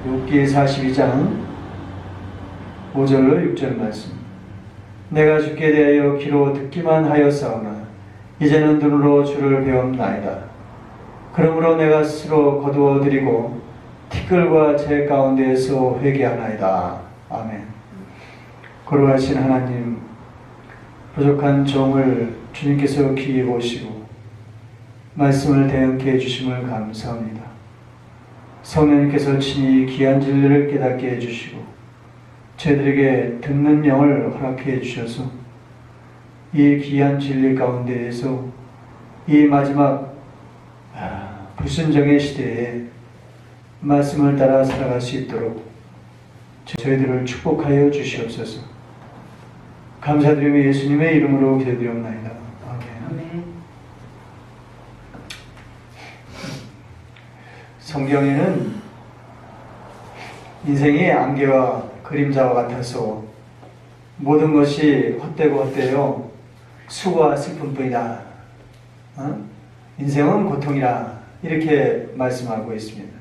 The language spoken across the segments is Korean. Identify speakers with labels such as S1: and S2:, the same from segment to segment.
S1: 욥기 42장 5절로 6절 말씀. 내가 주께 대하여 귀로 듣기만 하였사오나 이제는 눈으로 주를 배웠나이다. 그러므로 내가 스스로 거두어드리고 티끌과 제 가운데에서 회개하나이다. 아멘. 거룩하신 하나님, 부족한 종을 주님께서 귀히 보시고 말씀을 대응케 해주심을 감사합니다. 성령님께서 친히 귀한 진리를 깨닫게 해주시고 저희들에게 듣는 영을 허락해 주셔서 이 귀한 진리 가운데에서 이 마지막 불순종의 시대에 말씀을 따라 살아갈 수 있도록 저희들을 축복하여 주시옵소서. 감사드리며 예수님의 이름으로 기도드리옵나이다. 아멘. 성경에는 인생이 안개와 그림자와 같아서 모든 것이 헛되고 헛되요 수고와 슬픔뿐이다. 인생은 고통이라 이렇게 말씀하고 있습니다.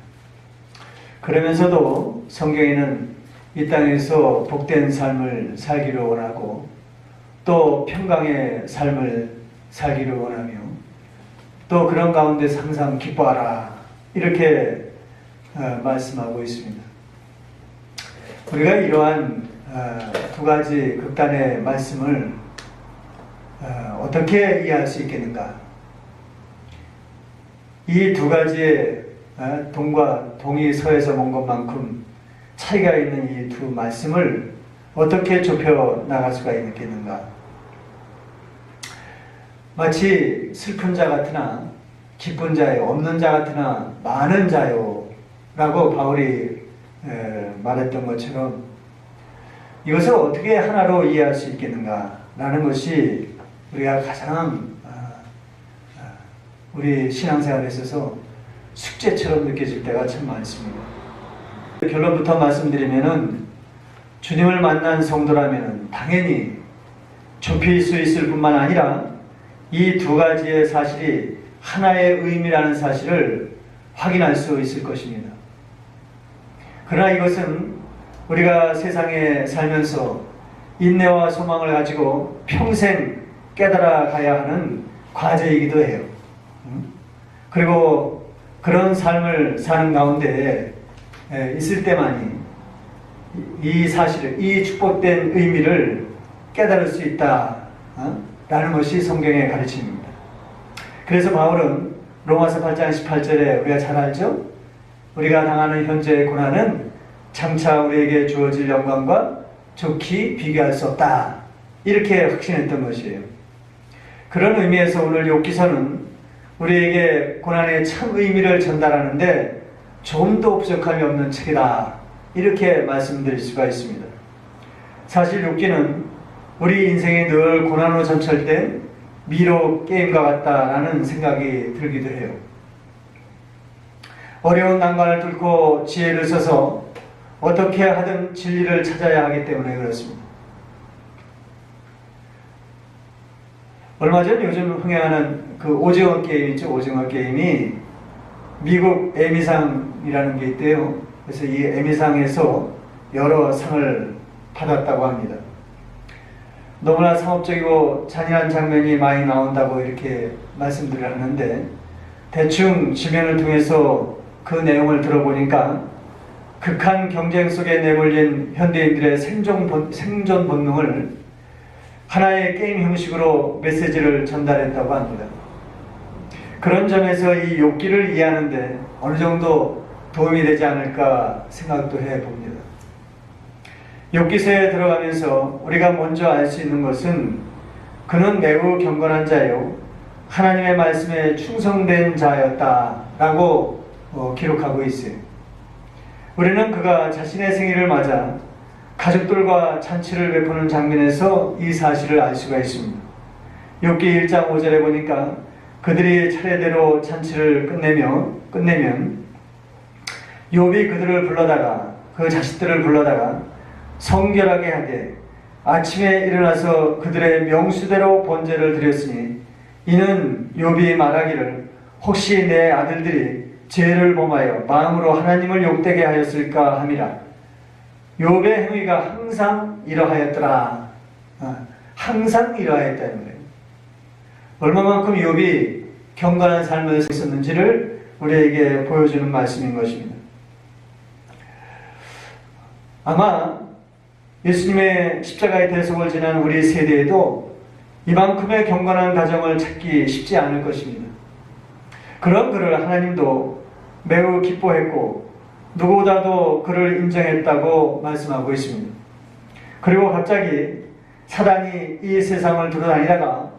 S1: 그러면서도 성경에는 이 땅에서 복된 삶을 살기를 원하고 또 평강의 삶을 살기를 원하며 또 그런 가운데서 항상 기뻐하라 이렇게 말씀하고 있습니다. 우리가 이러한 두 가지 극단의 말씀을 어떻게 이해할 수 있겠는가? 이 두 가지의 동과 동이 서에서 먼 것만큼 차이가 있는 이 두 말씀을 어떻게 좁혀 나갈 수가 있겠는가? 마치 슬픈 자 같으나 기쁜 자요, 없는 자 같으나 많은 자요 라고 바울이 말했던 것처럼 이것을 어떻게 하나로 이해할 수 있겠는가 라는 것이 우리가 가장 우리 신앙생활에 있어서 숙제처럼 느껴질 때가 참 많습니다. 결론부터 말씀드리면은 주님을 만난 성도라면 당연히 좁힐 수 있을 뿐만 아니라 이 두 가지의 사실이 하나의 의미라는 사실을 확인할 수 있을 것입니다. 그러나 이것은 우리가 세상에 살면서 인내와 소망을 가지고 평생 깨달아 가야 하는 과제이기도 해요. 그리고 그런 삶을 사는 가운데 있을 때만이 이 사실을, 이 축복된 의미를 깨달을 수 있다 라는 것이 성경의 가르침입니다. 그래서 바울은 로마서 8장 18절에 우리가 잘 알죠? 우리가 당하는 현재의 고난은 장차 우리에게 주어질 영광과 좋게 비교할 수 없다 이렇게 확신했던 것이에요. 그런 의미에서 오늘 욥기서는 우리에게 고난의 참 의미를 전달하는데 조금도 부족함이 없는 책이다 이렇게 말씀드릴 수가 있습니다. 사실 욥기는 우리 인생이 늘 고난으로 점철된 미로 게임과 같다라는 생각이 들기도 해요. 어려운 난관을 뚫고 지혜를 써서 어떻게 하든 진리를 찾아야 하기 때문에 그렇습니다. 얼마 전 요즘 흥행하는 그 오징어 게임 있죠. 오징어 게임이 미국 에미상이라는 게 있대요. 그래서 이 에미상에서 여러 상을 받았다고 합니다. 너무나 상업적이고 잔인한 장면이 많이 나온다고 이렇게 말씀들을 하는데 대충 지면을 통해서 그 내용을 들어보니까 극한 경쟁 속에 내몰린 현대인들의 생존 본능을 하나의 게임 형식으로 메시지를 전달했다고 합니다. 그런 점에서 이 욥기를 이해하는데 어느 정도 도움이 되지 않을까 생각도 해봅니다. 욥기서에 들어가면서 우리가 먼저 알 수 있는 것은 그는 매우 경건한 자요 하나님의 말씀에 충성된 자였다라고 기록하고 있어요. 우리는 그가 자신의 생일을 맞아 가족들과 잔치를 베푸는 장면에서 이 사실을 알 수가 있습니다. 욥기 1장 5절에 보니까 그들이 차례대로 잔치를 끝내면 욥이 그들을 불러다가 그 자식들을 불러다가 성결하게 하되 아침에 일어나서 그들의 명수대로 번제를 드렸으니 이는 욥이 말하기를 혹시 내 아들들이 죄를 범하여 마음으로 하나님을 욕되게 하였을까 함이라. 욥의 행위가 항상 이러하였더라. 항상 이러하였다는 거예요. 얼마만큼 욥이 경건한 삶을 있었는지를 우리에게 보여주는 말씀인 것입니다. 아마 예수님의 십자가의 대속을 지난 우리 세대에도 이만큼의 경건한 가정을 찾기 쉽지 않을 것입니다. 그런 그를 하나님도 매우 기뻐했고 누구보다도 그를 인정했다고 말씀하고 있습니다. 그리고 갑자기 사단이 이 세상을 돌아다니다가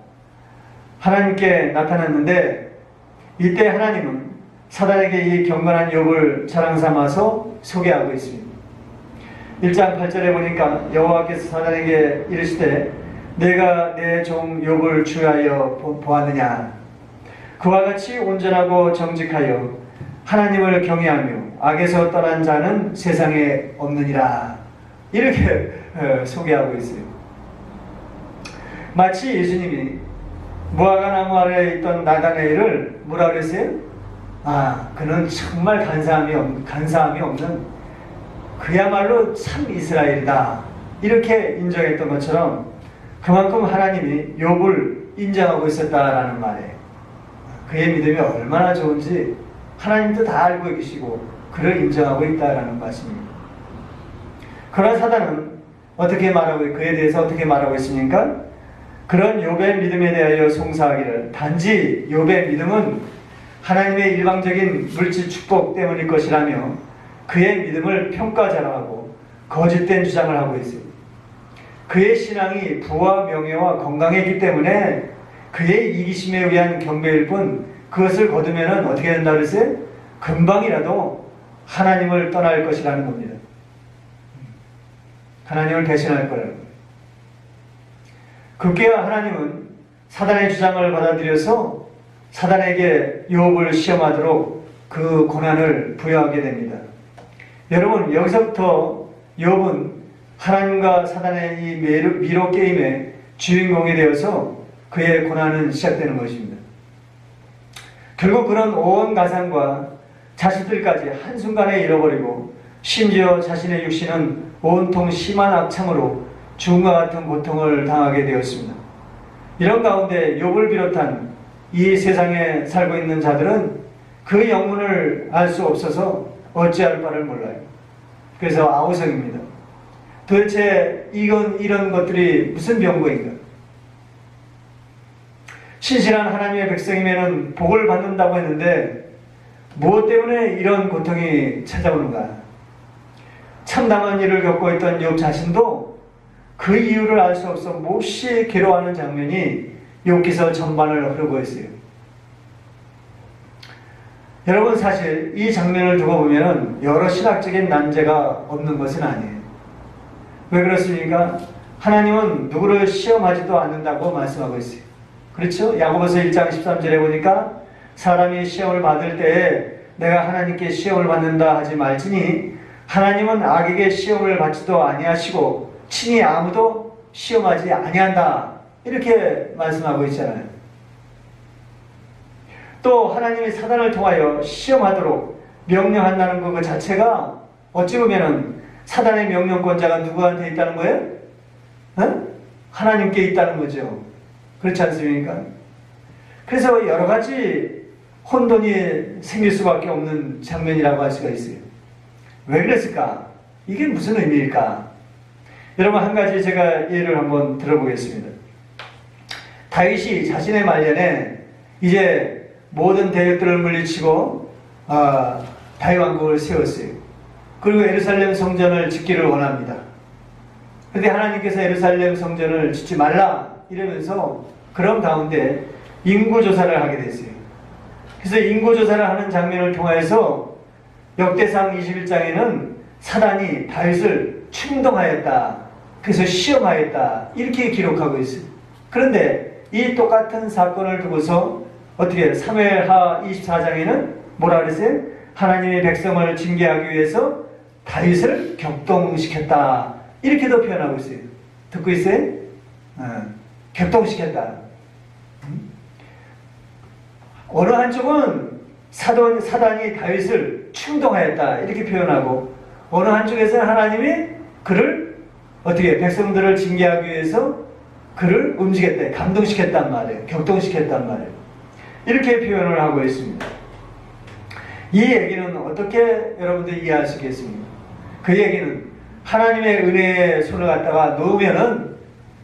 S1: 하나님께 나타났는데, 이때 하나님은 사단에게 이 경건한 욥을 자랑 삼아서 소개하고 있습니다. 1장 8절에 보니까 여호와께서 사단에게 이르시되 내가 내 종 욥을 주하여 보았느냐. 그와 같이 온전하고 정직하여 하나님을 경외하며 악에서 떠난 자는 세상에 없느니라. 이렇게 소개하고 있어요. 마치 예수님이 무화과 나무 아래에 있던 나다나엘을 뭐라 그랬어요? 그는 정말 간사함이 없는 그야말로 참 이스라엘이다. 이렇게 인정했던 것처럼 그만큼 하나님이 욥을 인정하고 있었다라는 말이에요. 그의 믿음이 얼마나 좋은지 하나님도 다 알고 계시고 그를 인정하고 있다라는 말씀입니다. 그러나 사단은 그에 대해서 어떻게 말하고 있습니까? 그런 욥의 믿음에 대하여 송사하기를 단지 욥의 믿음은 하나님의 일방적인 물질 축복 때문일 것이라며 그의 믿음을 평가자랑하고 거짓된 주장을 하고 있습니다. 그의 신앙이 부와 명예와 건강이기 때문에 그의 이기심에 의한 경배일 뿐 그것을 거두면 어떻게 된다고 그랬어요? 금방이라도 하나님을 떠날 것이라는 겁니다. 하나님을 대신할 거라는 겁니다. 급기야 하나님은 사단의 주장을 받아들여서 사단에게 욥을 시험하도록 그 고난을 부여하게 됩니다. 여러분, 여기서부터 욥은 하나님과 사단의 이 미로 게임의 주인공이 되어서 그의 고난은 시작되는 것입니다. 결국 그런 온 가상과 자식들까지 한순간에 잃어버리고 심지어 자신의 육신은 온통 심한 악창으로 죽음과 같은 고통을 당하게 되었습니다. 이런 가운데 욥을 비롯한 이 세상에 살고 있는 자들은 그 영문을 알 수 없어서 어찌할 바를 몰라요. 그래서 아우성입니다. 도대체 이런 것들이 무슨 병고인가? 신실한 하나님의 백성이면 복을 받는다고 했는데 무엇 때문에 이런 고통이 찾아오는가? 참담한 일을 겪고 있던 욥 자신도 그 이유를 알 수 없어 몹시 괴로워하는 장면이 욥기서 전반을 흐르고 있어요. 여러분, 사실 이 장면을 두고 보면 여러 신학적인 난제가 없는 것은 아니에요. 왜 그렇습니까? 하나님은 누구를 시험하지도 않는다고 말씀하고 있어요. 그렇죠? 야고보서 1장 13절에 보니까 사람이 시험을 받을 때에 내가 하나님께 시험을 받는다 하지 말지니 하나님은 악에게 시험을 받지도 아니하시고 친히 아무도 시험하지 아니한다. 이렇게 말씀하고 있잖아요. 또 하나님이 사단을 통하여 시험하도록 명령한다는 것 자체가 어찌 보면 사단의 명령권자가 누구한테 있다는 거예요? 하나님께 있다는 거죠. 그렇지 않습니까? 그래서 여러 가지 혼돈이 생길 수밖에 없는 장면이라고 할 수가 있어요. 왜 그랬을까? 이게 무슨 의미일까? 여러분, 한 가지 제가 예를 한번 들어보겠습니다. 다윗이 자신의 말년에 이제 모든 대적들을 물리치고 다윗 왕국을 세웠어요. 그리고 예루살렘 성전을 짓기를 원합니다. 그런데 하나님께서 예루살렘 성전을 짓지 말라 이러면서 그런 가운데 인구조사를 하게 됐어요. 그래서 인구조사를 하는 장면을 통해서 역대상 21장에는 사단이 다윗을 충동하였다. 그래서 시험하였다. 이렇게 기록하고 있어요. 그런데 이 똑같은 사건을 두고서 어떻게 사무엘하 24장에는 뭐라 그랬어요? 하나님의 백성을 징계하기 위해서 다윗을 격동시켰다. 이렇게도 표현하고 있어요. 듣고 있어요? 격동시켰다. 어느 한쪽은 사단이 다윗을 충동하였다 이렇게 표현하고, 어느 한쪽에서는 하나님이 그를 어떻게 백성들을 징계하기 위해서 그를 움직였다, 감동시켰단 말이에요. 격동시켰단 말이에요. 이렇게 표현을 하고 있습니다. 이 얘기는 어떻게 여러분들이 이해할 수 있겠습니까? 그 얘기는 하나님의 은혜의 손을 갖다가 놓으면은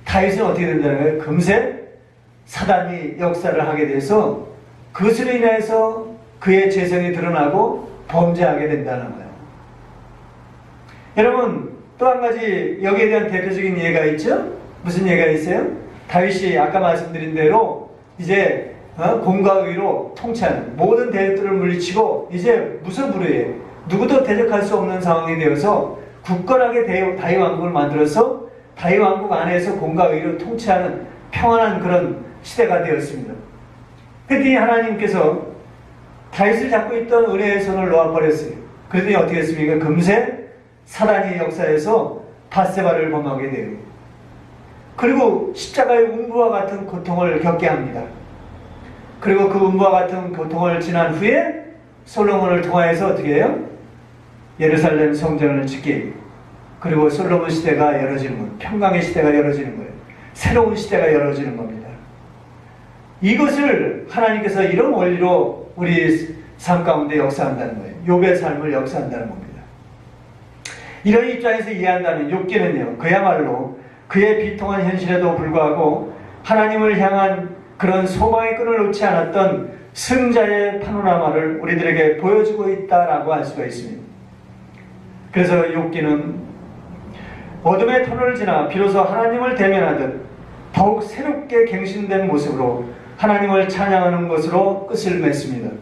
S1: 다윗은 어떻게 된다는 거예요? 금세 사단이 역사를 하게 돼서 그것으로 인해서 그의 죄성이 드러나고 범죄하게 된다는 거예요. 여러분, 또 한 가지 여기에 대한 대표적인 예가 있죠? 무슨 예가 있어요? 다윗이 아까 말씀드린 대로 이제 공과 의로 통치하는 모든 대적들을 물리치고 이제 무소불위에 누구도 대적할 수 없는 상황이 되어서 굳건하게 다윗 왕국을 만들어서 다윗 왕국 안에서 공과 의로 통치하는 평안한 그런 시대가 되었습니다. 그랬더니 하나님께서 다윗을 잡고 있던 은혜의 손을 놓아버렸어요. 그랬더니 어떻게 했습니까? 금세 사단의 역사에서 밧세바를 범하게 돼요. 그리고 십자가의 음부와 같은 고통을 겪게 합니다. 그리고 그 음부와 같은 고통을 지난 후에 솔로몬을 통하여서 어떻게 해요? 예루살렘 성전을 짓기, 그리고 솔로몬 시대가 열어지는 거예요. 평강의 시대가 열어지는 거예요. 새로운 시대가 열어지는 겁니다. 이것을 하나님께서 이런 원리로 우리 삶 가운데 역사한다는 거예요. 욥의 삶을 역사한다는 겁니다. 이런 입장에서 이해한다면 욥기는요, 그야말로 그의 비통한 현실에도 불구하고 하나님을 향한 그런 소망의 끈을 놓지 않았던 승자의 파노라마를 우리들에게 보여주고 있다라고 할 수가 있습니다. 그래서 욥기는 어둠의 터널을 지나 비로소 하나님을 대면하듯 더욱 새롭게 갱신된 모습으로 하나님을 찬양하는 것으로 끝을 맺습니다.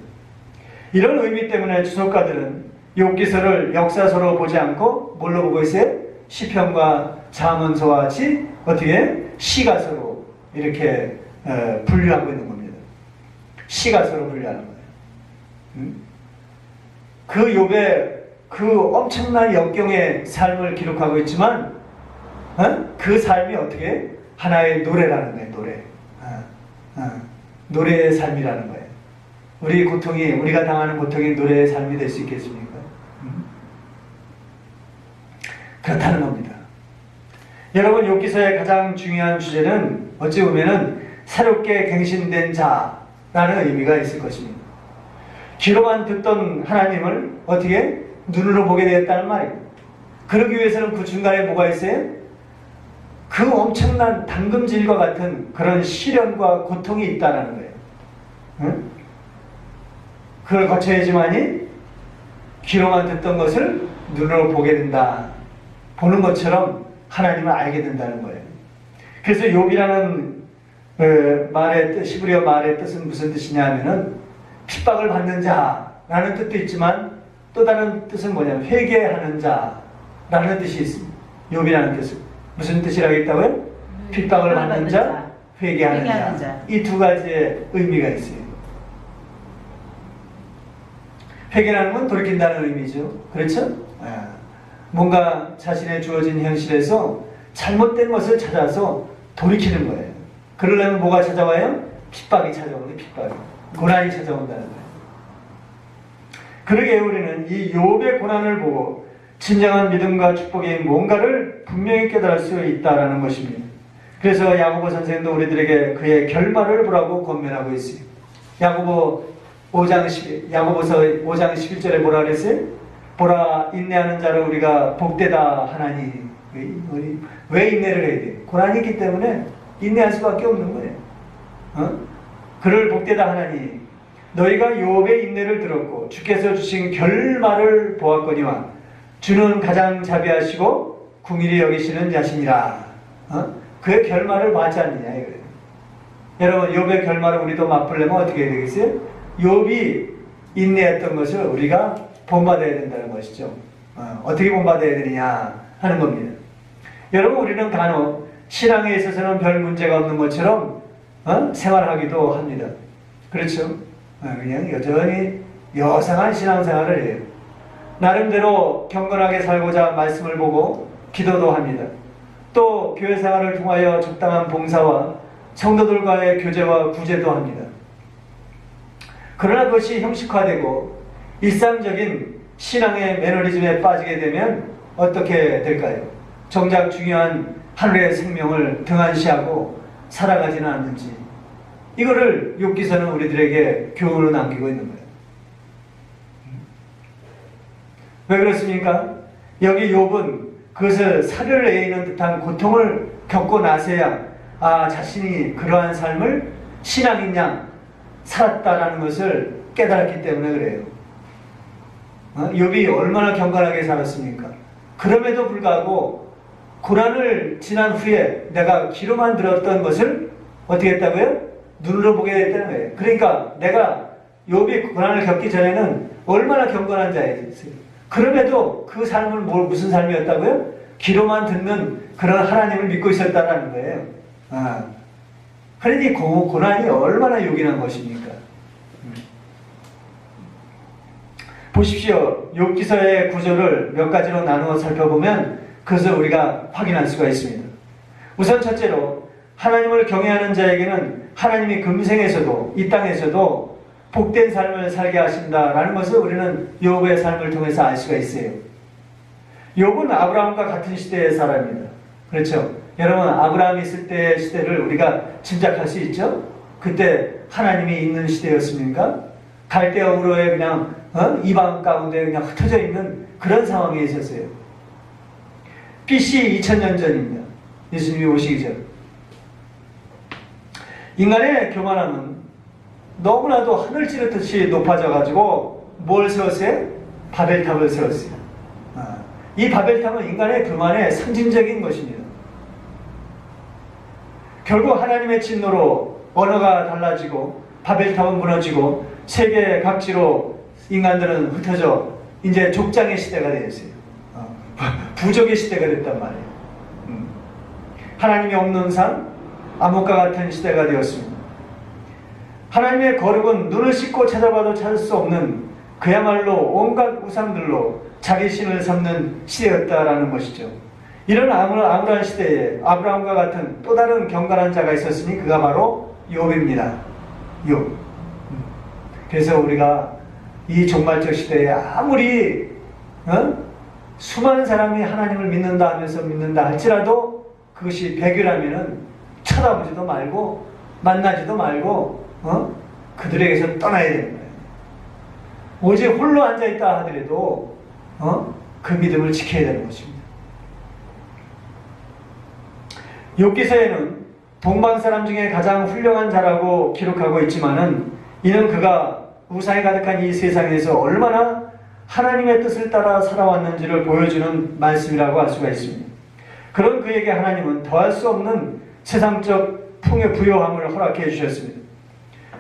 S1: 이런 의미 때문에 주석가들은 욥기서를 역사서로 보지 않고 뭘로 보고 있어요? 시편과 잠언서와 같이 어떻게 시가서로 이렇게 분류하고 있는 겁니다. 시가서로 분류하는 거예요. 그 욥의 그 엄청난 역경의 삶을 기록하고 있지만 그 삶이 어떻게 하나의 노래라는 거예요. 노래. 노래의 삶이라는 거예요. 우리가 당하는 고통이 노래의 삶이 될 수 있겠습니까? 그렇다는 겁니다. 여러분, 욥기서의 가장 중요한 주제는 어찌 보면은 새롭게 갱신된 자라는 의미가 있을 것입니다. 귀로만 듣던 하나님을 어떻게 눈으로 보게 되었다는 말이에요. 그러기 위해서는 그 중간에 뭐가 있어요? 그 엄청난 당금질과 같은 그런 시련과 고통이 있다는 거예요. 응? 그걸 거쳐야지만이 귀로만 듣던 것을 눈으로 보게 된다. 보는 것처럼 하나님을 알게 된다는 거예요. 그래서 욥이라는 말의 뜻, 히브리어 말의 뜻은 무슨 뜻이냐 하면은 핍박을 받는 자라는 뜻도 있지만 또 다른 뜻은 뭐냐면 회개하는 자라는 뜻이 있습니다. 욥이라는 뜻은 무슨 뜻이라고 했다고요? 핍박을 받는 자, 회개하는 자. 이 두 가지의 의미가 있어요. 회개라는 건 돌이킨다는 의미죠. 그렇죠? 뭔가 자신의 주어진 현실에서 잘못된 것을 찾아서 돌이키는 거예요. 그러려면 뭐가 찾아와요? 핍박이 찾아오는 핍박이. 고난이 찾아온다는 거예요. 그러기에 우리는 이 욥의 고난을 보고 진정한 믿음과 축복이 뭔가를 분명히 깨달을 수 있다는 것입니다. 그래서 야고보 선생도 우리들에게 그의 결말을 보라고 권면하고 있어요. 야고보서 5장 11절에 뭐라 그랬어요? 보라, 인내하는 자를 우리가 복되다 하나니. 왜 인내를 해야 돼? 고난이 있기 때문에 인내할 수밖에 없는 거예요. 그를 복되다 하나니 너희가 욥의 인내를 들었고 주께서 주신 결말을 보았거니와 주는 가장 자비하시고 궁일이 여기시는 자신이라. 그의 결말을 봤지 않느냐 이거예요. 여러분, 욥의 결말을 우리도 맛보려면 어떻게 해야 되겠어요? 욥이 인내했던 것을 우리가 본받아야 된다는 것이죠. 어떻게 본받아야 되느냐 하는 겁니다. 여러분, 우리는 간혹 신앙에 있어서는 별 문제가 없는 것처럼 생활하기도 합니다. 그렇죠? 그냥 여전히 여상한 신앙생활을 해요. 나름대로 경건하게 살고자 말씀을 보고 기도도 합니다. 또 교회 생활을 통하여 적당한 봉사와 성도들과의 교제와 구제도 합니다. 그러나 그것이 형식화되고 일상적인 신앙의 매너리즘에 빠지게 되면 어떻게 될까요? 정작 중요한 하늘의 생명을 등한시하고 살아가지는 않는지, 이거를 욥기서는 우리들에게 교훈으로 남기고 있는 거예요. 왜 그렇습니까? 여기 욥은 그것을 살을 내리는 듯한 고통을 겪고 나서야 자신이 그러한 삶을 신앙인 양 살았다라는 것을 깨달았기 때문에 그래요. 욥이 얼마나 경건하게 살았습니까? 그럼에도 불구하고 고난을 지난 후에 내가 귀로만 들었던 것을 어떻게 했다고요? 눈으로 보게 됐다는 거예요. 그러니까 내가 욥이 고난을 겪기 전에는 얼마나 경건한 자였어요. 그럼에도 그 삶은 무슨 삶이었다고요? 귀로만 듣는 그런 하나님을 믿고 있었다는 거예요. 그러니 고난이 얼마나 요긴한 것입니까? 보십시오. 욥기서의 구조를 몇 가지로 나누어 살펴보면 그것을 우리가 확인할 수가 있습니다. 우선 첫째로 하나님을 경외하는 자에게는 하나님이 금생에서도 이 땅에서도 복된 삶을 살게 하신다라는 것을 우리는 욥의 삶을 통해서 알 수가 있어요. 욥은 아브라함과 같은 시대의 사람입니다. 그렇죠? 여러분, 아브라함이 있을 때의 시대를 우리가 짐작할 수 있죠? 그때 하나님이 있는 시대였습니까? 갈대아 우르에 그냥 이방 가운데 그냥 흩어져 있는 그런 상황에 있었어요. BC 2000년 전입니다. 예수님이 오시기 전. 인간의 교만함은 너무나도 하늘 찌르듯이 높아져가지고 뭘 세웠어요? 바벨탑을 세웠어요. 이 바벨탑은 인간의 교만의 상징적인 것입니다. 결국 하나님의 진노로 언어가 달라지고 바벨탑은 무너지고 세계 각지로 인간들은 흩어져 이제 족장의 시대가 되었어요. 부족의 시대가 됐단 말이에요. 하나님이 없는 삶, 암흑과 같은 시대가 되었습니다. 하나님의 거룩은 눈을 씻고 찾아봐도 찾을 수 없는 그야말로 온갖 우상들로 자기 신을 삼는 시대였다라는 것이죠. 이런 암울한 시대에 아브라함과 같은 또 다른 경건한 자가 있었으니 그가 바로 욥입니다. 욥. 그래서 우리가 이 종말적 시대에 아무리 수많은 사람이 하나님을 믿는다 하면서 믿는다 할지라도 그것이 백이라면은 쳐다보지도 말고 만나지도 말고 그들에게서 떠나야 되는 거예요. 오직 홀로 앉아있다 하더라도 그 믿음을 지켜야 되는 것입니다. 욥기서에는 동방 사람 중에 가장 훌륭한 자라고 기록하고 있지만은 이는 그가 우상이 가득한 이 세상에서 얼마나 하나님의 뜻을 따라 살아왔는지를 보여주는 말씀이라고 할 수가 있습니다. 그런 그에게 하나님은 더할 수 없는 세상적 부요함을 허락해 주셨습니다.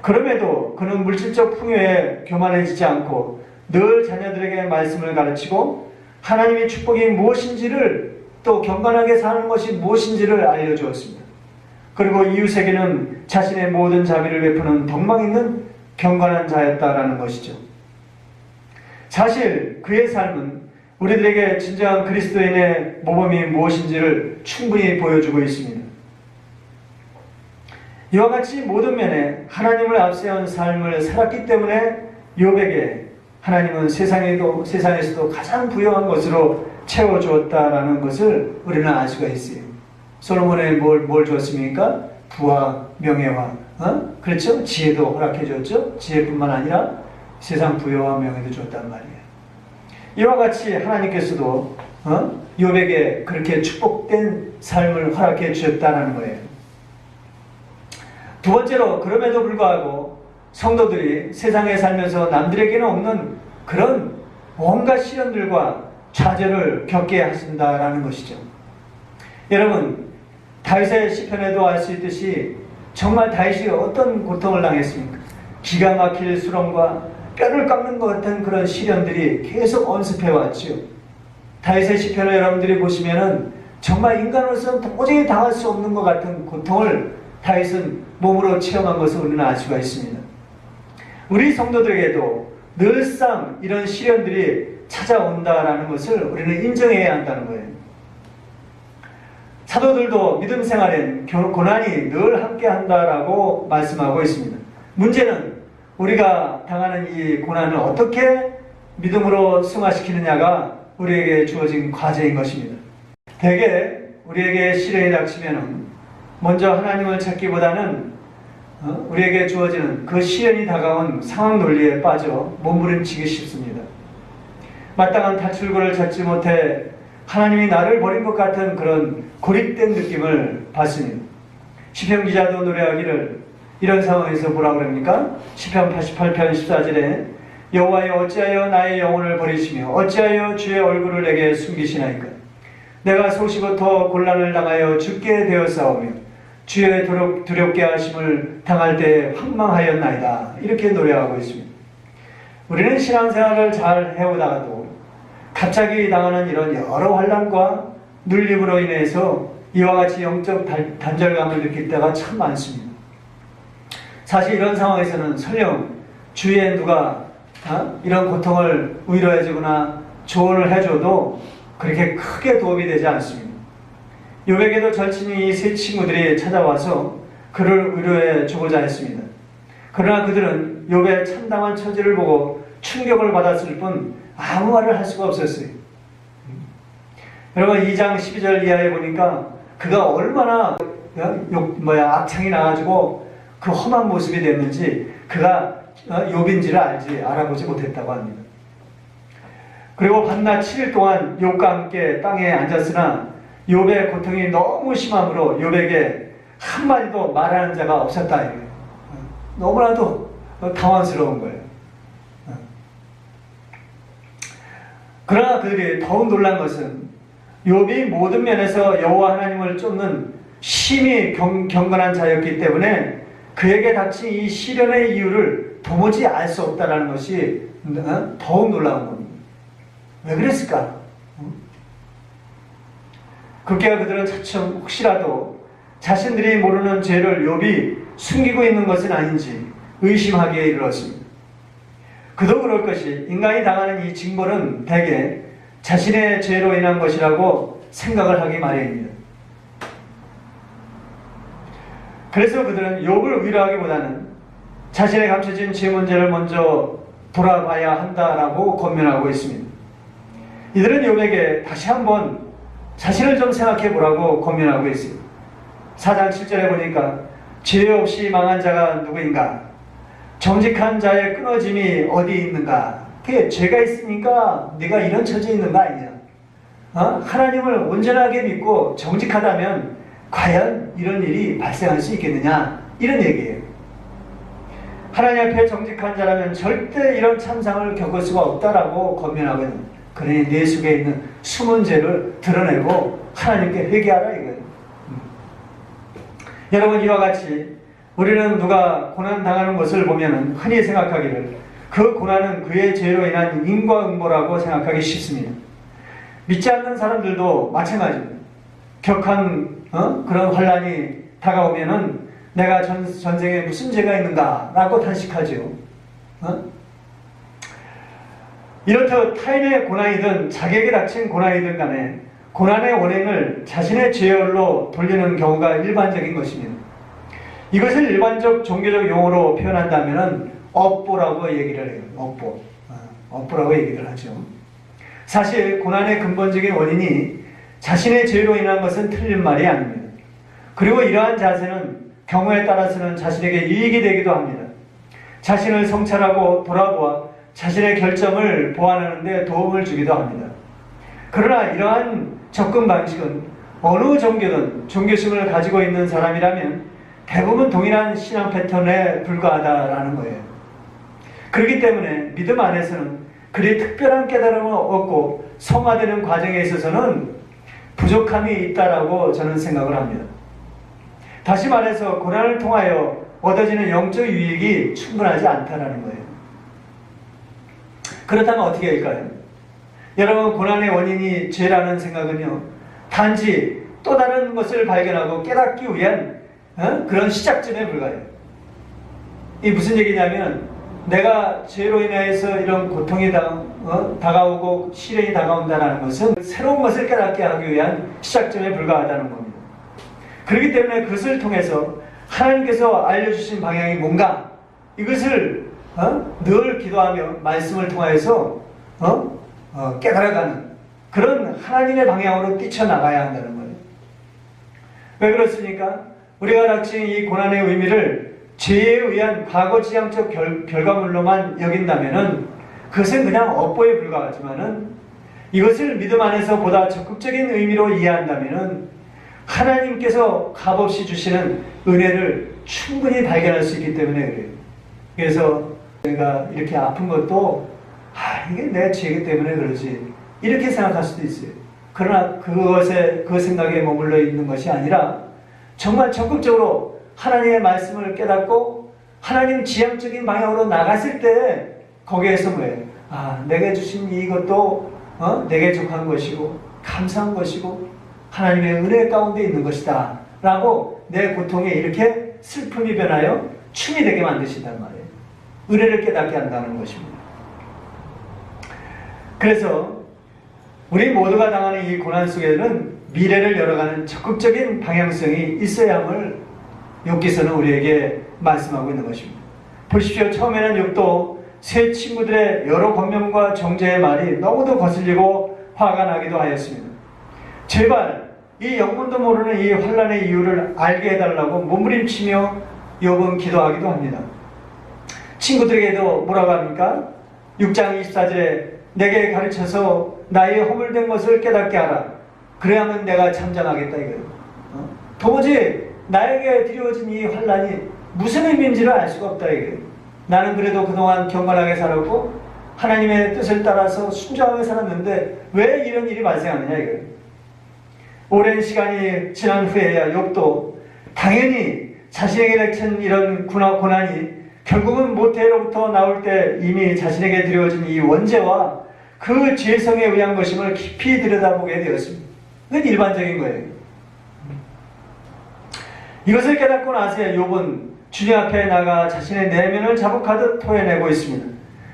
S1: 그럼에도 그는 물질적 풍요에 교만해지지 않고 늘 자녀들에게 말씀을 가르치고 하나님의 축복이 무엇인지를 또 경건하게 사는 것이 무엇인지를 알려주었습니다. 그리고 이웃에게는 자신의 모든 자비를 베푸는 덕망 있는 경건한 자였다라는 것이죠. 사실 그의 삶은 우리들에게 진정한 그리스도인의 모범이 무엇인지를 충분히 보여주고 있습니다. 이와 같이 모든 면에 하나님을 앞세운 삶을 살았기 때문에 욥에게 하나님은 세상에서도 가장 부유한 것으로 채워주었다라는 것을 우리는 알 수가 있어요. 솔로몬에 뭘 주었습니까? 부와 명예와 그렇죠? 지혜도 허락해 줬죠. 지혜뿐만 아니라 세상 부여와 명예도 줬단 말이에요. 이와 같이 하나님께서도 욥에게 그렇게 축복된 삶을 허락해 주셨다는 거예요. 두 번째로 그럼에도 불구하고 성도들이 세상에 살면서 남들에게는 없는 그런 온갖 시련들과 좌절을 겪게 하신다라는 것이죠. 여러분, 다윗의 시편에도 알 수 있듯이 정말 다윗이 어떤 고통을 당했습니까? 기가 막힐 수렁과 뼈를 깎는 것 같은 그런 시련들이 계속 언습해 왔죠. 다윗의 시편을 여러분들이 보시면은 정말 인간으로서는 도저히 당할 수 없는 것 같은 고통을 다윗은 몸으로 체험한 것을 우리는 알 수가 있습니다. 우리 성도들에게도 늘상 이런 시련들이 찾아온다라는 것을 우리는 인정해야 한다는 거예요. 사도들도 믿음 생활엔 고난이 늘 함께 한다라고 말씀하고 있습니다. 문제는 우리가 당하는 이 고난을 어떻게 믿음으로 승화시키느냐가 우리에게 주어진 과제인 것입니다. 대개 우리에게 시련이 닥치면 먼저 하나님을 찾기보다는 우리에게 주어지는 그 시련이 다가온 상황 논리에 빠져 몸부림치기 쉽습니다. 마땅한 탈출구를 찾지 못해 하나님이 나를 버린 것 같은 그런 고립된 느낌을 받습니다. 시편 기자도 노래하기를 이런 상황에서 뭐라고 그럽니까? 시편 88편 14절에 여호와여 어찌하여 나의 영혼을 버리시며 어찌하여 주의 얼굴을 내게 숨기시나이까? 내가 속시부터 곤란을 당하여 죽게 되었사오며 주의 두렵게 하심을 당할 때 황망하였나이다. 이렇게 노래하고 있습니다. 우리는 신앙생활을 잘 해오다가도 갑자기 당하는 이런 여러 환난과 눌림으로 인해서 이와 같이 영적 단절감을 느낄 때가 참 많습니다. 사실 이런 상황에서는 설령 주위에 누가 이런 고통을 위로해주거나 조언을 해줘도 그렇게 크게 도움이 되지 않습니다. 욥에게도 절친이 이 세 친구들이 찾아와서 그를 위로해 주고자 했습니다. 그러나 그들은 욥의 참담한 처지를 보고 충격을 받았을 뿐 아무 말을 할 수가 없었어요. 여러분 2장 12절 이하에 보니까 그가 얼마나 악창이 나가지고 그 험한 모습이 됐는지 그가 욥인지를 알아보지 못했다고 합니다. 그리고 밤낮 7일 동안 욥과 함께 땅에 앉았으나 욥의 고통이 너무 심함으로 욥에게 한마디도 말하는 자가 없었다. 너무나도 당황스러운 거예요. 그러나 그들이 더욱 놀란 것은 욥이 모든 면에서 여호와 하나님을 쫓는 심히 경건한 자였기 때문에 그에게 닥친 이 시련의 이유를 도무지 알 수 없다는 것이 더욱 놀라운 겁니다. 왜 그랬을까? 그렇게 그들은 차츰 혹시라도 자신들이 모르는 죄를 욥이 숨기고 있는 것은 아닌지 의심하기에 이르렀습니다. 그도 그럴 것이 인간이 당하는 이 징벌은 대개 자신의 죄로 인한 것이라고 생각을 하기 마련입니다. 그래서 그들은 욥을 위로하기보다는 자신의 감춰진 죄 문제를 먼저 돌아봐야 한다라고 권면하고 있습니다. 이들은 욥에게 다시 한번 자신을 좀 생각해 보라고 권면하고 있습니다. 4장 7절에 보니까 죄 없이 망한 자가 누구인가? 정직한 자의 끊어짐이 어디 있는가? 그게 죄가 있으니까 네가 이런 처지에 있는 거 아니냐? 하나님을 온전하게 믿고 정직하다면 과연 이런 일이 발생할 수 있겠느냐? 이런 얘기예요. 하나님 앞에 정직한 자라면 절대 이런 참상을 겪을 수가 없다라고 권면하거든요. 그러니 내 속에 있는 숨은 죄를 드러내고 하나님께 회개하라 이거예요. 여러분 이와 같이 우리는 누가 고난당하는 것을 보면 흔히 생각하기를 그 고난은 그의 죄로 인한 인과응보라고 생각하기 쉽습니다. 믿지 않는 사람들도 마찬가지입니다. 격한 그런 환난이 다가오면은 내가 전생에 무슨 죄가 있는가 라고 탄식하죠. 이렇듯 타인의 고난이든 자기에게 닥친 고난이든 간에 고난의 원인을 자신의 죄열로 돌리는 경우가 일반적인 것입니다. 이것을 일반적 종교적 용어로 표현한다면 업보라고 얘기를 해요. 업보라고 얘기를 하죠. 사실 고난의 근본적인 원인이 자신의 죄로 인한 것은 틀린 말이 아닙니다. 그리고 이러한 자세는 경우에 따라서는 자신에게 이익이 되기도 합니다. 자신을 성찰하고 돌아보아 자신의 결정을 보완하는 데 도움을 주기도 합니다. 그러나 이러한 접근 방식은 어느 종교든 종교심을 가지고 있는 사람이라면 대부분 동일한 신앙 패턴에 불과하다라는 거예요. 그렇기 때문에 믿음 안에서는 그리 특별한 깨달음을 얻고 성화되는 과정에 있어서는 부족함이 있다라고 저는 생각을 합니다. 다시 말해서 고난을 통하여 얻어지는 영적 유익이 충분하지 않다라는 거예요. 그렇다면 어떻게 할까요? 여러분 고난의 원인이 죄라는 생각은요 단지 또 다른 것을 발견하고 깨닫기 위한 그런 시작점에 불과해요. 이게 무슨 얘기냐면 내가 죄로 인해서 이런 고통이 다가오고 시련이 다가온다는 것은 새로운 것을 깨닫게 하기 위한 시작점에 불과하다는 겁니다. 그렇기 때문에 그것을 통해서 하나님께서 알려주신 방향이 뭔가 이것을 늘 기도하며 말씀을 통하여서 깨달아가는 그런 하나님의 방향으로 뛰쳐나가야 한다는 거예요. 왜 그렇습니까? 우리가 닥친 이 고난의 의미를 죄에 의한 과거지향적 결과물로만 여긴다면은 그것은 그냥 업보에 불과하지만은 이것을 믿음 안에서 보다 적극적인 의미로 이해한다면은 하나님께서 값없이 주시는 은혜를 충분히 발견할 수 있기 때문에 그래요. 그래서 내가 이렇게 아픈 것도 이게 내 죄이기 때문에 그러지 이렇게 생각할 수도 있어요. 그러나 그 생각에 머물러 있는 것이 아니라 정말 적극적으로 하나님의 말씀을 깨닫고 하나님 지향적인 방향으로 나갔을 때 거기에서 뭐예요? 내게 주신 이것도 내게 족한 것이고 감사한 것이고 하나님의 은혜 가운데 있는 것이다 라고 내 고통에 이렇게 슬픔이 변하여 춤이 되게 만드신단 말이에요. 은혜를 깨닫게 한다는 것입니다. 그래서 우리 모두가 당하는 이 고난 속에는 미래를 열어가는 적극적인 방향성이 있어야 함을 욥기서는 우리에게 말씀하고 있는 것입니다. 보십시오. 처음에는 욥도 새 친구들의 여러 권면과 정죄의 말이 너무도 거슬리고 화가 나기도 하였습니다. 제발 이 영문도 모르는 이 환난의 이유를 알게 해달라고 몸부림치며 욥은 기도하기도 합니다. 친구들에게도 뭐라고 합니까? 6장 24절에 내게 가르쳐서 나의 허물된 것을 깨닫게 하라. 그래야만 내가 참전하겠다 이거예요. 도무지 나에게 드려진 이 환난이 무슨 의미인지를 알 수가 없다 이거예요. 나는 그래도 그동안 경건하게 살았고 하나님의 뜻을 따라서 순종하게 살았는데 왜 이런 일이 발생하느냐 이거예요. 오랜 시간이 지난 후에야 욥도 당연히 자신에게 닥친 이런 고난이 결국은 모태로부터 나올 때 이미 자신에게 드려진 이 원죄와 그 죄성에 의한 것임을 깊이 들여다보게 되었습니다. 그건 일반적인 거예요. 이것을 깨닫고 나서야 욥은 주님 앞에 나가 자신의 내면을 자복하듯 토해내고 있습니다.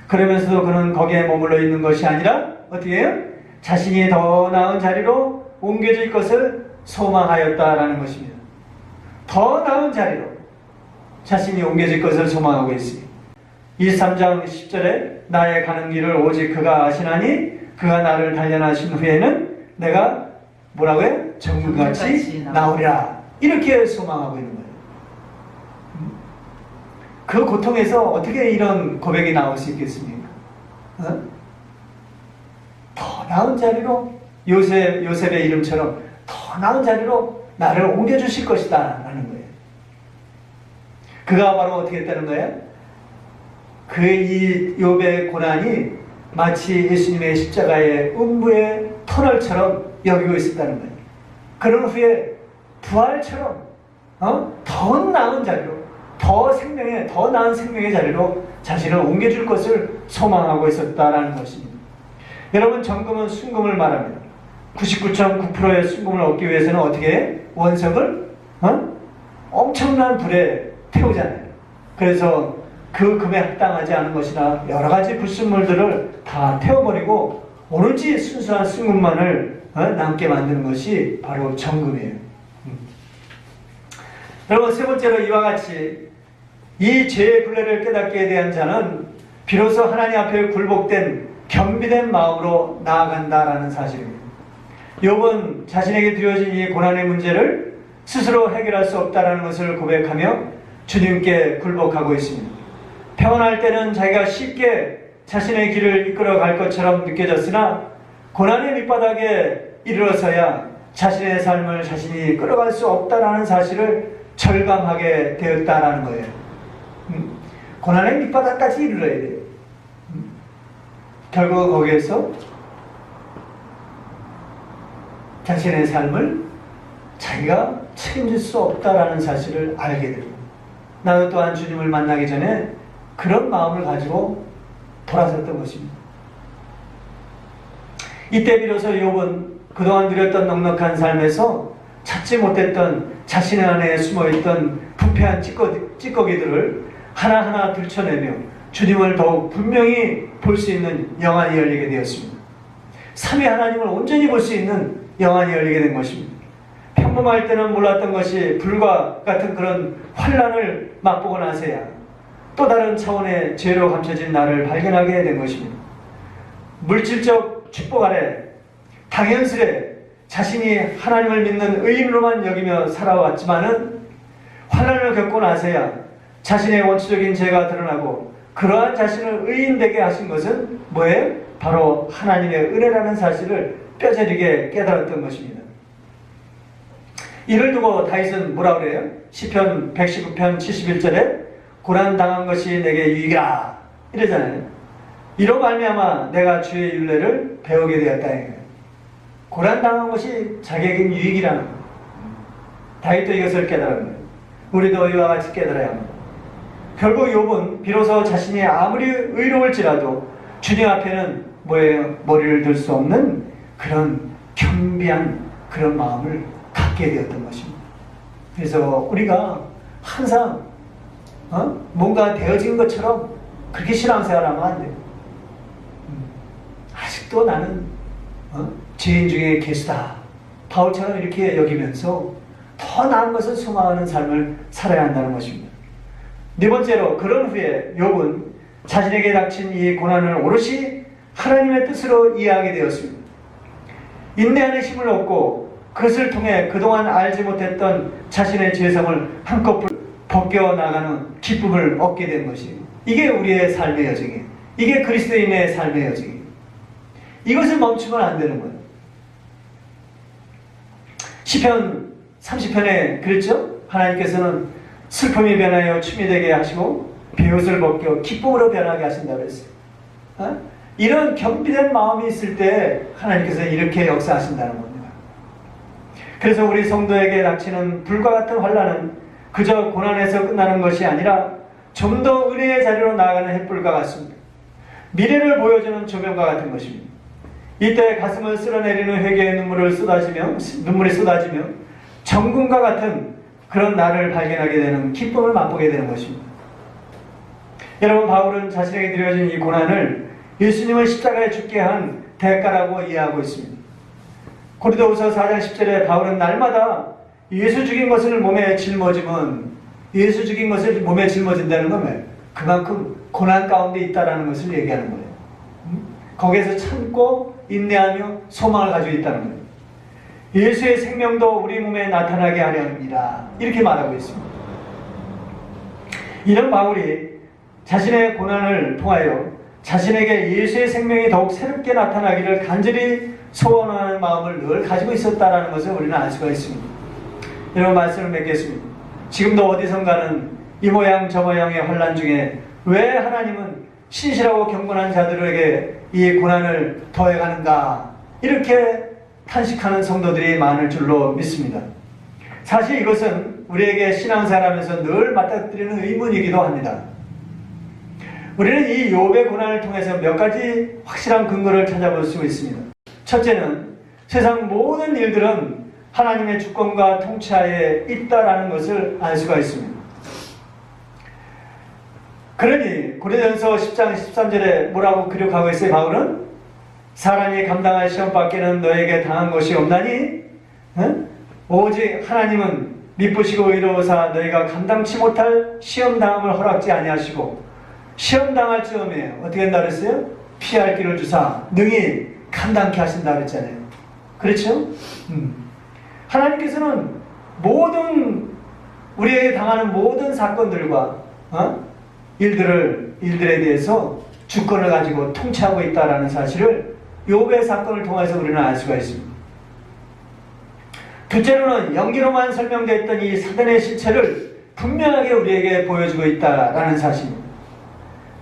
S1: 그러면서도 그는 거기에 머물러 있는 것이 아니라 어떻게 해요? 자신이 더 나은 자리로 옮겨질 것을 소망하였다라는 것입니다. 더 나은 자리로 자신이 옮겨질 것을 소망하고 있습니다. 23장 10절에 나의 가는 길을 오직 그가 아시나니 그가 나를 단련하신 후에는 내가 뭐라고요? 정금같이 나오리라. 이렇게 소망하고 있는 거예요. 그 고통에서 어떻게 이런 고백이 나올 수 있겠습니까? 더 나은 자리로 요셉의 이름처럼 더 나은 자리로 나를 옮겨주실 것이다 라는 거예요. 그가 바로 어떻게 했다는 거예요? 이 욥의 고난이 마치 예수님의 십자가의 음부의 터널처럼 여기고 있었다는 거예요. 그런 후에 부활처럼 더 나은 자리로 더 나은 생명의 자리로 자신을 옮겨줄 것을 소망하고 있었다라는 것입니다. 여러분, 정금은 순금을 말합니다. 99.9%의 순금을 얻기 위해서는 어떻게 해? 원석을 엄청난 불에 태우잖아요. 그래서 그 금에 합당하지 않은 것이나 여러 가지 불순물들을 다 태워버리고 오로지 순수한 순금만을 남게 만드는 것이 바로 정금이에요. 여러분, 세 번째로 이와 같이 이 죄의 굴레를 깨닫게 대한 자는 비로소 하나님 앞에 굴복된 겸비된 마음으로 나아간다라는 사실입니다. 욥은 자신에게 드려진 이 고난의 문제를 스스로 해결할 수 없다라는 것을 고백하며 주님께 굴복하고 있습니다. 평안할 때는 자기가 쉽게 자신의 길을 이끌어 갈 것처럼 느껴졌으나 고난의 밑바닥에 이르러서야 자신의 삶을 자신이 끌어갈 수 없다라는 사실을 절감하게 되었다라는 거예요. 고난의 밑바닥까지 이르러야 돼요. 결국 거기에서 자신의 삶을 자기가 책임질 수 없다라는 사실을 알게 됩니다. 나도 또한 주님을 만나기 전에 그런 마음을 가지고 돌아섰던 것입니다. 이때 비로소 욥은 그동안 누렸던 넉넉한 삶에서 찾지 못했던 자신의 안에 숨어있던 부패한 찌꺼기들을 하나하나 들춰내며 주님을 더욱 분명히 볼 수 있는 영안이 열리게 되었습니다. 삼위 하나님을 온전히 볼 수 있는 영안이 열리게 된 것입니다. 평범할 때는 몰랐던 것이 불과 같은 그런 환난을 맛보고 나서야 또 다른 차원의 죄로 감춰진 나를 발견하게 된 것입니다. 물질적 축복 아래 당연스레 자신이 하나님을 믿는 의인으로만 여기며 살아왔지만은 환난을 겪고 나서야 자신의 원초적인 죄가 드러나고 그러한 자신을 의인되게 하신 것은 뭐예요? 바로 하나님의 은혜라는 사실을 뼈저리게 깨달았던 것입니다. 이를 두고 다윗은 뭐라 그래요? 시편 119편 71절에 고난당한 것이 내게 유익이라 이러잖아요. 이로 말미암아 내가 주의 율례를 배우게 되었다. 고난당한 것이 자기에게 유익이라는 거예요. 다윗도 이것을 깨달은 거예요. 우리도 이와 같이 깨달아야 합니다. 결국 욥은 비로소 자신이 아무리 의로울지라도 주님 앞에는 뭐예요? 머리를 들 수 없는 그런 겸비한 그런 마음을 갖게 되었던 것입니다. 그래서 우리가 항상 뭔가 되어진 것처럼 그렇게 신앙생활하면 안 돼요. 아직도 나는 죄인 중에 계수다. 바울처럼 이렇게 여기면서 더 나은 것을 소망하는 삶을 살아야 한다는 것입니다. 네 번째로 그런 후에 욥은 자신에게 닥친 이 고난을 오롯이 하나님의 뜻으로 이해하게 되었습니다. 인내하는 힘을 얻고 그것을 통해 그동안 알지 못했던 자신의 죄성을 한꺼풀 벗겨나가는 기쁨을 얻게 된 것이에요. 이게 우리의 삶의 여정이에요. 이게 그리스도인의 삶의 여정이에요. 이것을 멈추면 안 되는 거예요. 시편 30편에 그랬죠? 하나님께서는 슬픔이 변하여 춤이 되게 하시고 비옷을 벗겨 기쁨으로 변하게 하신다고 그랬어요. 이런 겸비된 마음이 있을 때 하나님께서 이렇게 역사하신다는 겁니다. 그래서 우리 성도에게 닥치는 불과 같은 환난은 그저 고난에서 끝나는 것이 아니라 좀 더 은혜의 자리로 나아가는 햇불과 같습니다. 미래를 보여주는 조명과 같은 것입니다. 이때 가슴을 쓸어내리는 회개의 눈물이 쏟아지며 정금과 같은 그런 나를 발견하게 되는 기쁨을 맛보게 되는 것입니다. 여러분, 바울은 자신에게 드려진 이 고난을 예수님을 십자가에 죽게 한 대가라고 이해하고 있습니다. 고린도후서 4장 10절에 바울은 날마다 예수 죽인 것을 몸에 짊어지면 예수 죽인 것을 몸에 짊어진다는 건 그만큼 고난 가운데 있다는 것을 얘기하는 거예요. 거기에서 참고 인내하며 소망을 가지고 있다는 거예요. 예수의 생명도 우리 몸에 나타나게 하려 합니다. 이렇게 말하고 있습니다. 이런 바울이 자신의 고난을 통하여 자신에게 예수의 생명이 더욱 새롭게 나타나기를 간절히 소원하는 마음을 늘 가지고 있었다는 것을 우리는 알 수가 있습니다. 여러분, 말씀을 맺겠습니다. 지금도 어디선가는 이 모양 저 모양의 환난 중에 왜 하나님은 신실하고 경건한 자들에게 이 고난을 더해가는가, 이렇게 탄식하는 성도들이 많을 줄로 믿습니다. 사실 이것은 우리에게 신앙생활하면서 늘 맞닥뜨리는 의문이기도 합니다. 우리는 이 욥의 고난을 통해서 몇 가지 확실한 근거를 찾아볼 수 있습니다. 첫째는 세상 모든 일들은 하나님의 주권과 통치하에 있다라는 것을 알 수가 있습니다. 그러니 고린도전서 10장 13절에 뭐라고 기록하고 있어요? 바울은 사람이 감당할 시험밖에는 너에게 당한 것이 없나니 오직 하나님은 미쁘시고 의로우사 너희가 감당치 못할 시험당함을 허락지 아니하시고 시험당할 즈음에 어떻게 한다 그랬어요? 피할 길을 주사 능히 감당케 하신다 그랬잖아요. 그렇죠? 하나님께서는 모든 우리에게 당하는 모든 사건들과 일들에 대해서 주권을 가지고 통치하고 있다는 사실을 욥의 사건을 통해서 우리는 알 수가 있습니다. 둘째로는 연기로만 설명되었던 이 사단의 실체를 분명하게 우리에게 보여주고 있다는 사실입니다.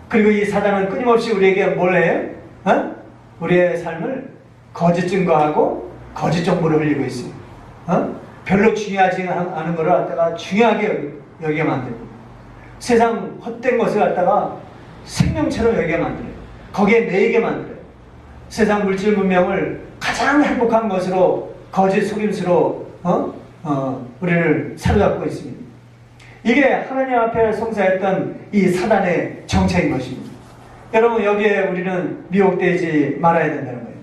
S1: 그리고 이 사단은 끊임없이 우리에게 뭘 해요? 우리의 삶을 거짓 증거하고 거짓 정보를 흘리고 있습니다. 별로 중요하지 않은 것을 갖다가 중요하게 여기게 만듭니다. 세상 헛된 것을 갖다가 생명처럼 여기게 만들어요. 거기에 매이게 만들어요. 세상 물질 문명을 가장 행복한 것으로 거짓 속임수로 우리를 사로잡고 있습니다. 이게 하나님 앞에 송사했던 이 사단의 정체인 것입니다. 여러분, 여기에 우리는 미혹되지 말아야 된다는 거예요.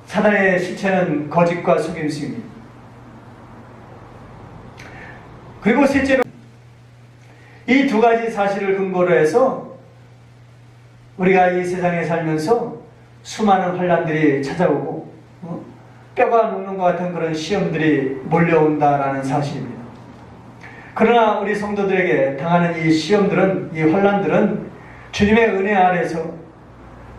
S1: 사단의 실체는 거짓과 속임수입니다. 그리고 셋째로 이 두 가지 사실을 근거로 해서 우리가 이 세상에 살면서 수많은 환난들이 찾아오고 뼈가 녹는 것 같은 그런 시험들이 몰려온다라는 사실입니다. 그러나 우리 성도들에게 당하는 이 시험들은, 이 환난들은 주님의 은혜 아래서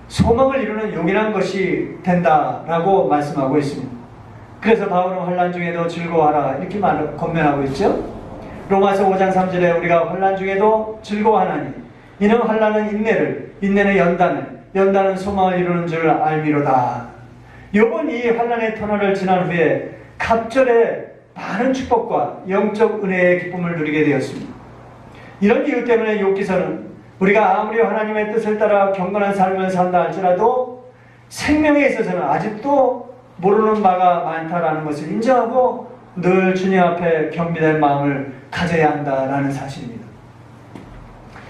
S1: 소망을 이루는 용이한 것이 된다라고 말씀하고 있습니다. 그래서 바울은 환난 중에도 즐거워하라 이렇게 권면하고 있죠. 로마서 5장 3절에 우리가 환난 중에도 즐거워하나니 이는 환난은 인내를, 인내는 연단을, 연단은 소망을 이루는 줄 알미로다. 욥은 이 환난의 터널을 지난 후에 갑절에 많은 축복과 영적 은혜의 기쁨을 누리게 되었습니다. 이런 이유 때문에 욥기서는 우리가 아무리 하나님의 뜻을 따라 경건한 삶을 산다 할지라도 생명에 있어서는 아직도 모르는 바가 많다라는 것을 인정하고 늘 주님 앞에 겸비된 마음을 가져야 한다라는 사실입니다.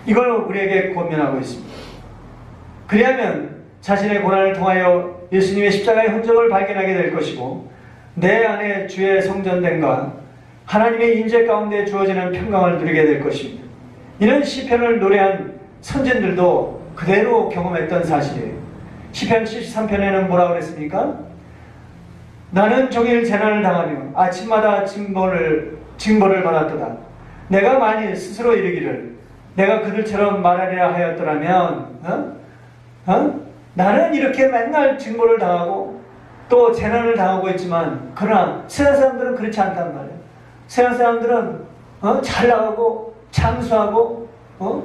S1: 이걸 우리에게 권면하고 있습니다. 그리하면 자신의 고난을 통하여 예수님의 십자가의 흔적을 발견하게 될 것이고 내 안에 주의 성전됨과 하나님의 인재 가운데 주어지는 평강을 누리게 될 것입니다. 이는 시편을 노래한 선진들도 그대로 경험했던 사실이에요. 시편 73편에는 뭐라고 그랬습니까? 나는 종일 재난을 당하며 아침마다 징벌을 받았도다. 내가 만일 스스로 이르기를 내가 그들처럼 말하리라 하였더라면 나는 이렇게 맨날 징벌을 당하고 또 재난을 당하고 있지만 그러나 세상 사람들은 그렇지 않단 말이에요. 세상 사람들은 잘 나가고 장수하고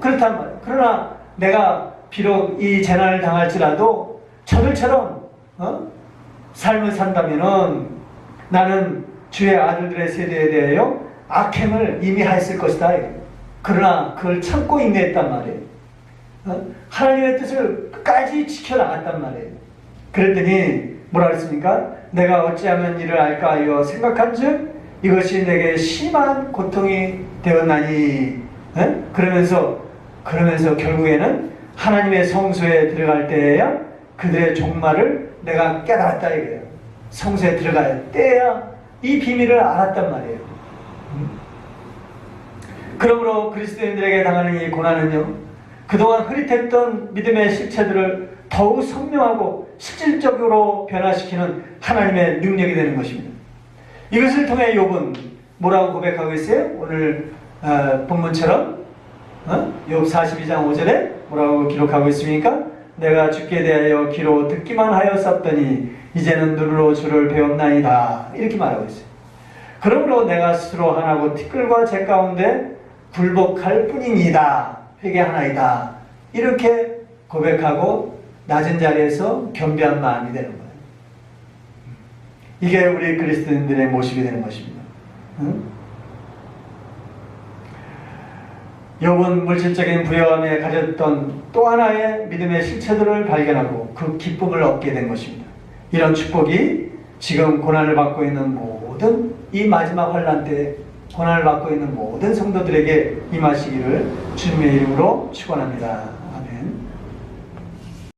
S1: 그렇단 말이에요. 그러나 내가 비록 이 재난을 당할지라도 저들처럼 삶을 산다면은 나는 주의 아들들의 세대에 대하여 악행을 이미 했을 것이다. 그러나 그걸 참고 인내했단 말이에요. 하나님의 뜻을 끝까지 지켜나갔단 말이에요. 그랬더니 뭐라 그랬습니까? 내가 어찌하면 이를 알까 하여 생각한즉 이것이 내게 심한 고통이 되었나니. 그러면서 결국에는 하나님의 성소에 들어갈 때에야 그들의 종말을 내가 깨달았다 이거예요. 성소에 들어갈 때야 이 비밀을 알았단 말이에요. 그러므로 그리스도인들에게 당하는 이 고난은요, 그동안 흐릿했던 믿음의 실체들을 더욱 선명하고 실질적으로 변화시키는 하나님의 능력이 되는 것입니다. 이것을 통해 욥은 뭐라고 고백하고 있어요? 오늘 본문처럼 욥 42장 5절에 뭐라고 기록하고 있습니까? 내가 주께 대하여 귀로 듣기만 하였었더니 이제는 눈으로 주를 배웠나이다. 이렇게 말하고 있어요. 그러므로 내가 스스로 하나고 티끌과 재 가운데 굴복할 뿐이니다. 회개하나이다. 이렇게 고백하고 낮은 자리에서 겸비한 마음이 되는 거예요. 이게 우리 그리스도인들의 모습이 되는 것입니다. 욥은 물질적인 부여함에 가졌던 또 하나의 믿음의 실체들을 발견하고 그 기쁨을 얻게 된 것입니다. 이런 축복이 지금 고난을 받고 있는 모든 이 마지막 환난 때 고난을 받고 있는 모든 성도들에게 임하시기를 주님의 이름으로 축원합니다.